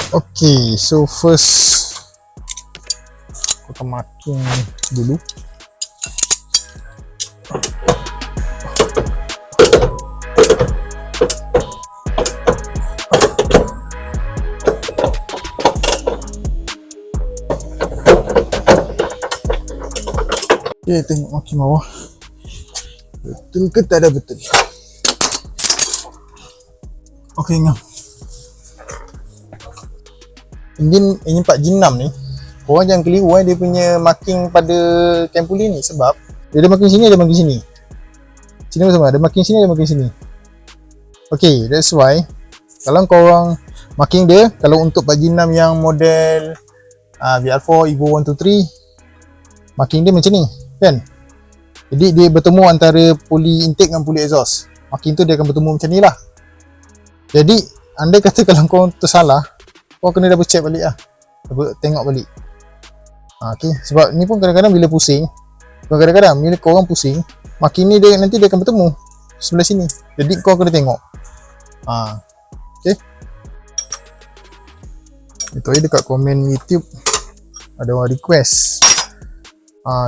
Okay, so first aku akan marking dulu. Okay, tengok marking bawah. Betul ke tak ada betul? Okay, ngam. Enjin 4G6 ni, korang jangan keliru dia punya marking pada Campuli ni, sebab dia ada marking sini, ada marking sini. Sini pun sama, ada marking sini, ada marking sini. Okay, that's why kalau korang marking dia, kalau untuk 4G6 yang model VR4 Evo 123, marking dia macam ni kan. Jadi dia bertemu antara puli intake dengan puli exhaust. Marking tu dia akan bertemu macam ni lah. Jadi andai kata kalau korang tersalah, kau kena double check balik lah, tengok balik. Okay, sebab ni pun kadang-kadang bila pusing, kadang-kadang bila korang pusing, marking ni nanti dia akan bertemu sebelah sini. Jadi kau kena tengok. Okay, itu aja. Dekat komen YouTube ada orang request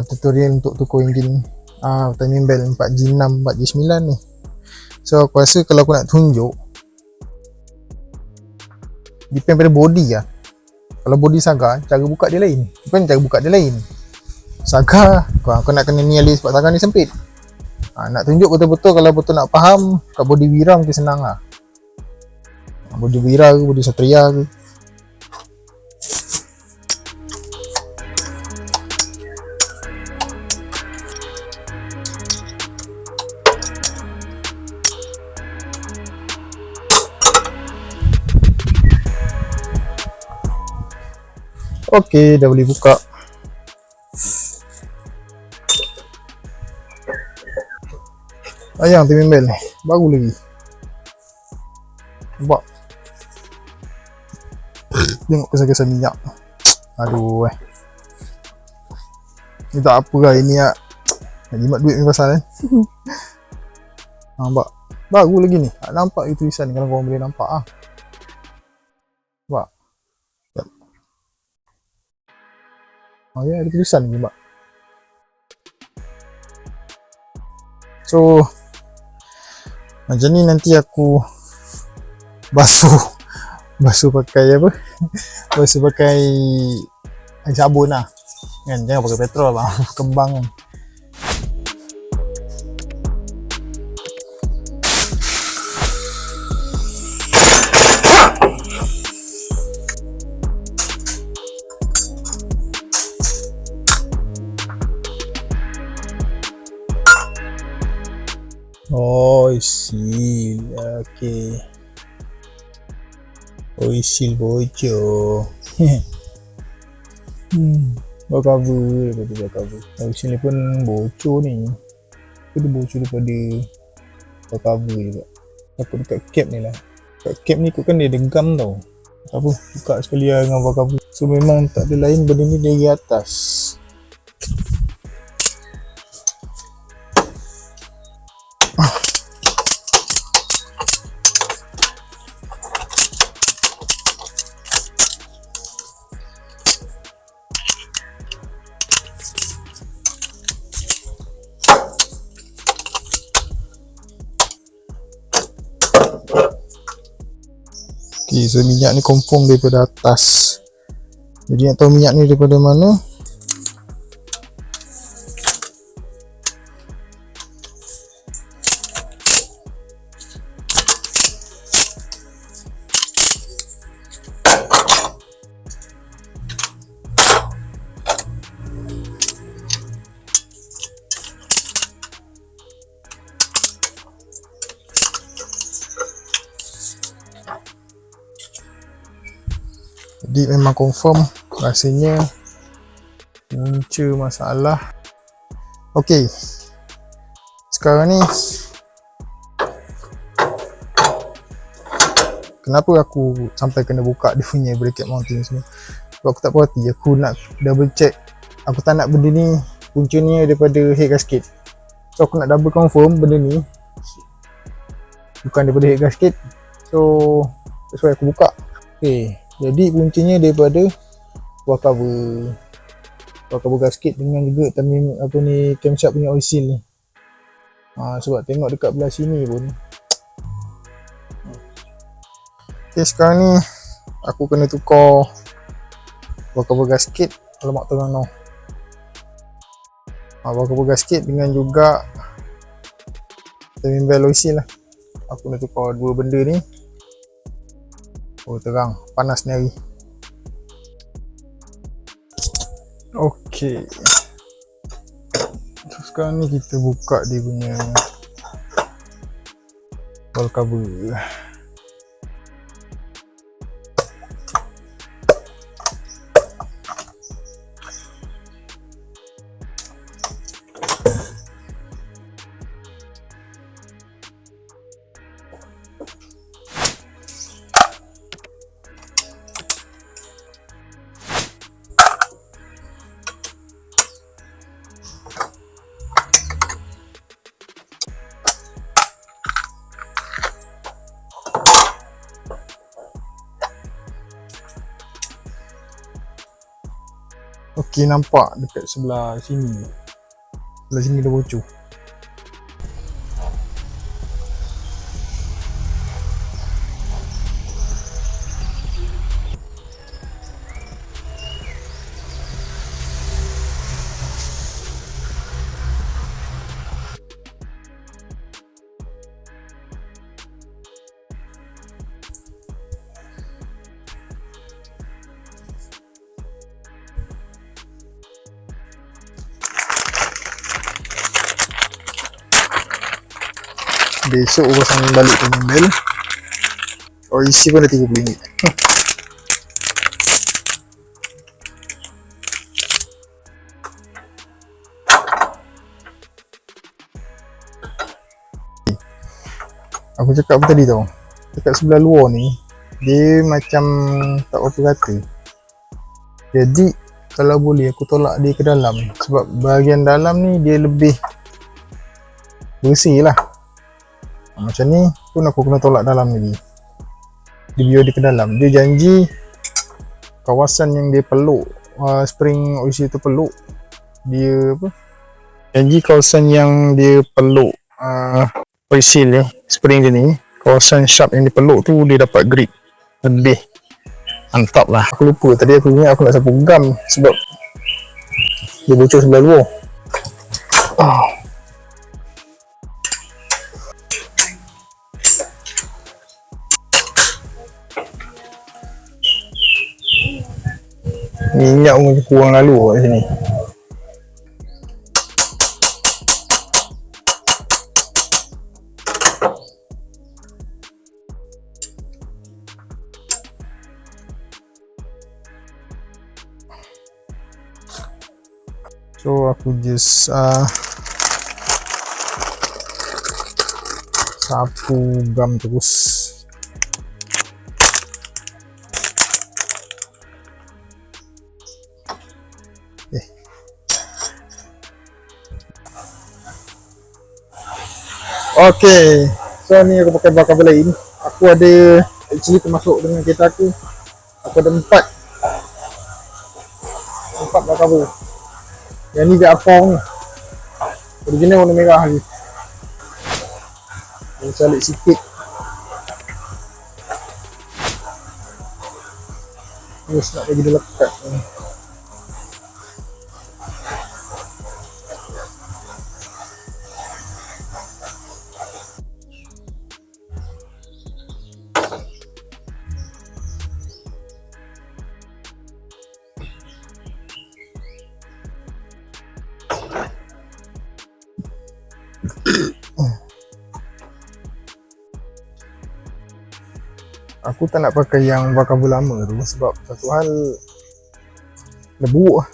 tutorial untuk tukar enjin timing belt 4G6 4G9 ni. So aku rasa kalau aku nak tunjuk, depend pada body lah. Kalau body Saga, cara buka dia lain, bukan cara buka dia lain. Saga kau nak kena ni sebab Saga ni sempit. Nak tunjuk betul-betul, kalau betul nak faham kat body Wira mungkin senang lah. Body Wira ke body Satria ke. Okay, dah boleh buka. Ayang timing belt ni baru lagi. Nampak? Tengok kesan-kesan minyak. Aduh ni tak apa lah, ini nak jimat duit ni pasal nampak? Baru lagi ni. Nampak itu tulisan ni, kalau korang boleh nampak nampak? Ya, ada tulisan ni, Mbak. So macam ni nanti aku basuh pakai apa? Basuh pakai air sabun lah kan, jangan pakai petrol bang, kembang kan. Oil, okay. Oil bocor. Bawa cover, bawa cover. Oil ni pun bocor ni. Dia bocor daripada bawa cover juga. Takut dekat cap ni lah. Dekat cap ni ikut kan dia degam tau. Apa, buka sekali lah dengan bawa cover. So memang tak ada lain, benda ni dari atas. Okay, so minyak ni confirm daripada atas. Jadi nak tahu minyak ni daripada mana, jadi memang confirm rasanya punca masalah. Ok, sekarang ni kenapa aku sampai kena buka dia punya bracket mounting semua, sebab aku tak puas hati. Aku nak double check, aku tak nak benda ni puncanya daripada head gasket. So aku nak double confirm benda ni bukan daripada head gasket. So that's why aku buka. Okay, Jadi kuncinya daripada wall cover gasket dengan juga tamim apa ni camshaft punya oil seal ni. Sebab tengok dekat belah sini pun. Okay, sekarang ni aku kena tukar wall cover gasket. Alamak tengah no. Wall cover gasket dengan juga tamim belt oil seal lah. Aku nak tukar dua benda ni. Oh terang, panas ni hari. Okey. So, sekarang ni kita buka dia punya wall cover. Okey, nampak dekat sebelah sini. Sebelah sini dah bocor. Besok aku pasang balik timing belt. Oh, isi pun dah RM30. Aku cakap apa tadi tau, dekat sebelah luar ni dia macam tak apa rata. Jadi kalau boleh aku tolak dia ke dalam, sebab bahagian dalam ni dia lebih bersih lah. Macam ni pun aku kena tolak dalam lagi. Dia biar dia ke dalam. Dia janji kawasan yang dia peluk spring oil seal tu peluk, dia apa, janji kawasan yang dia peluk oil seal spring dia ni, kawasan shaft yang dia peluk tu dia dapat grip lebih mantap lah. Aku lupa tadi, aku ingat aku nak sapu gam sebab dia bocor sebelah luar. Minyak pun kurang lalu kat sini. So aku just sapu gam terus. Okay, so ni aku pakai bar cover lain. Aku ada actually termasuk dengan kereta aku ada 4 bar cover. Yang ni VR4 ni, original warna merah lagi. Aku salib sikit. Terus nak bagi dia lekat ni. Aku tak nak pakai yang bar cover lama tu sebab satu hal dah buruk.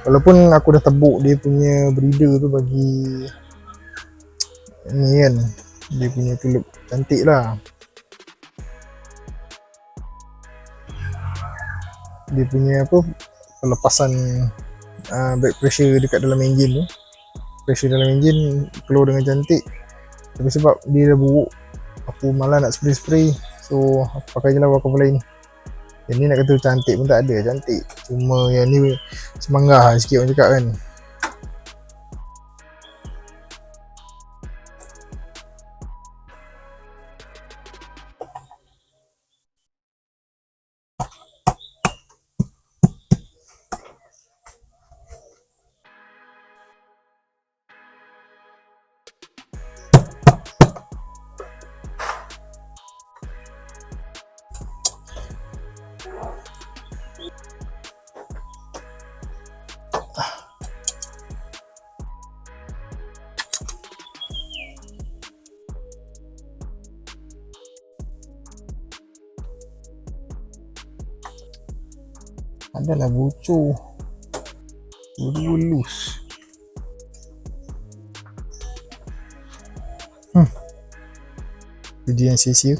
Walaupun aku dah tebuk dia punya breeder tu bagi ni kan, dia punya tu cantik lah. Dia punya apa, pelepasan back pressure dekat dalam enjin tu, pressure dalam enjin keluar dengan cantik. Tapi sebab dia dah buruk, aku malah nak spray, so aku pakai je lah bar cover lain. Yang ni nak kata cantik pun tak ada, cantik. Cuma yang ni semanggah sikit orang cakap kan. Adalah bocor. Dua-dua loose. Video yang sia-sia.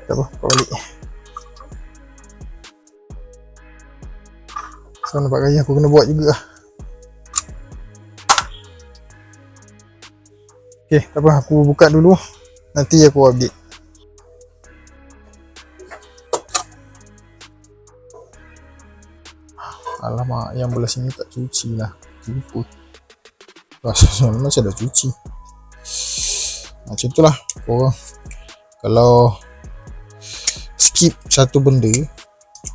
Tak apa, buat balik. So nampak gaya aku kena buat juga lah. Okay, tak apa, aku buka dulu. Nanti aku update. Alamak, yang belah sini tak cuci lah. Lupa. Rasanya macam dah cuci. Macam tu lah. Korang kalau skip satu benda,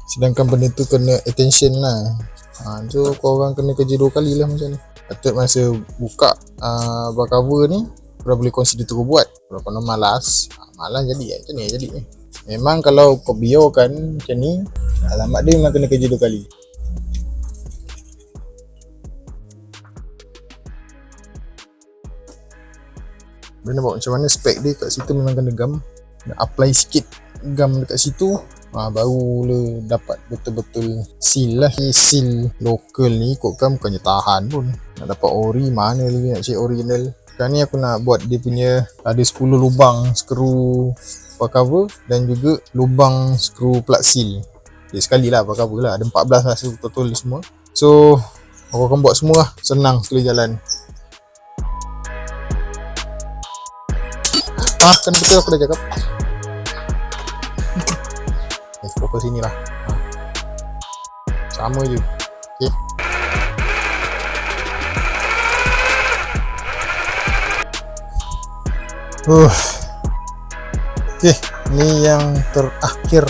sedangkan benda tu kena attention lah. So korang kena kerja 2 kali lah macam ni. Patut masa buka bar cover ni, korang boleh consider terus buat. Kalau korang malas, malas jadi macam ni jadi. Memang kalau kau biarkan macam ni, alamat dia memang kena kerja 2 kali. Dia nampak macam mana spek dia kat situ, memang kena gam. Apply sikit gam dekat situ, baru dapat betul-betul seal lah. Seal lokal ni ikutkan bukannya tahan pun. Nak dapat ori mana lagi, nak cek original. Sekarang ni aku nak buat dia punya, ada 10 lubang skru bar cover dan juga lubang skru plug seal. Dia sekali lah bar cover lah, ada 14 lah total semua. So aku akan buat semua lah, senang sekali jalan. Kena benda aku dah cakap. Fokus sini lah. Sama je. Okay. Okay, ni yang terakhir.